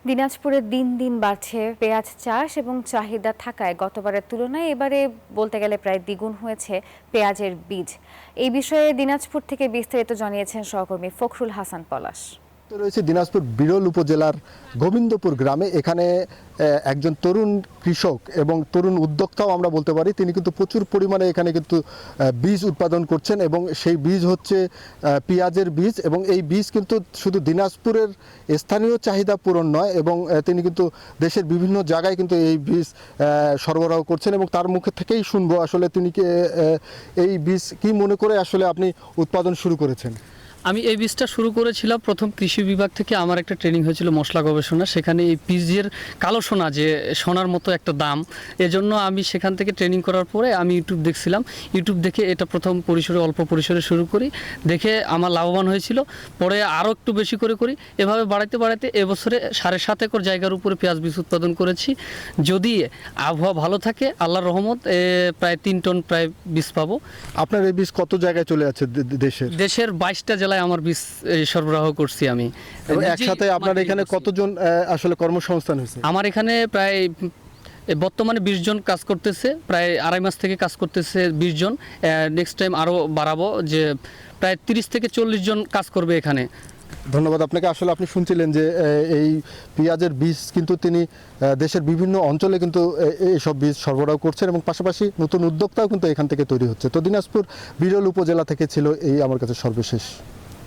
দিনাজপুরে দিন দিন বাড়ছে পেঁয়াজ চাষ এবং চাহিদা থাকায় গতবারের তুলনায় এবারে বলতে গেলে প্রায় দ্বিগুণ হয়েছে পেঁয়াজের বীজ। এই বিষয়ে দিনাজপুর থেকে বিস্তারিত জানিয়েছেন সহকর্মী ফখরুল হাসান পলাশ। রয়েছে দিনাজপুর বিরল উপজেলার গোবিন্দপুর গ্রামে। এখানে একজন তরুণ কৃষক এবং তরুণ উদ্যোক্তাও আমরা বলতে পারি, তিনি কিন্তু প্রচুর পরিমাণে এখানে কিন্তু বীজ উৎপাদন করছেন এবং সেই বীজ হচ্ছে পেঁয়াজের বীজ। এবং এই বীজ কিন্তু শুধু দিনাজপুরের স্থানীয় চাহিদা পূরণ নয়, এবং তিনি কিন্তু দেশের বিভিন্ন জায়গায় কিন্তু এই বীজ সরবরাহ করছেন। এবং তার মুখে থেকেই শুনবো আসলে তিনি এই বীজ কি মনে করে আসলে আপনি উৎপাদন শুরু করেছেন। আমি এই বীজটা শুরু করেছিলাম প্রথম কৃষি বিভাগ থেকে। আমার একটা ট্রেনিং হয়েছিল মশলা গবেষণা, সেখানে এই বীজের কালো সোনা যে সোনার মতো একটা দাম, এজন্য আমি সেখান থেকে ট্রেনিং করার পরে আমি ইউটিউব দেখছিলাম। ইউটিউব দেখে এটা প্রথম পরিসরে অল্প পরিসরে শুরু করি, দেখে আমার লাভবান হয়েছিল। পরে আরও একটু বেশি করে করি, এভাবে বাড়াইতে বাড়াইতে এবছরে 7.5 একর জায়গার উপরে পেঁয়াজ বীজ উৎপাদন করেছি। যদি আবহাওয়া ভালো থাকে আল্লাহর রহমত প্রায় 3 টন প্রায় বীজ পাবো। আপনার এই বীজ কত জায়গায় চলে যাচ্ছে? দেশের 22টা জেলায় আমার বীজ সরবরাহ করছি আমি। একসাথে আপনার এখানে কতজন আসলে কর্মসংস্থান হয়েছে? আমার এখানে প্রায় বর্তমানে 20 জন কাজ করতেছে, প্রায় 2.5 মাস থেকে কাজ করতেছে 20 জন। নেক্সট টাইম আরও বাড়াবো, যে প্রায় 30 থেকে 40 জন কাজ করবে এখানে। ধন্যবাদ আপনাকে। আসলে আপনি শুনছিলেন যে এই পেঁয়াজের বীজ কিন্তু তিনি দেশের বিভিন্ন অঞ্চলে কিন্তু এইসব বীজ সরবরাহ করছেন, এবং পাশাপাশি নতুন উদ্যোক্তাও কিন্তু এখান থেকে তৈরি হচ্ছে। তো দিনাজপুর বিরল উপজেলা থেকে ছিল এই আমার কাছে সর্বশেষ।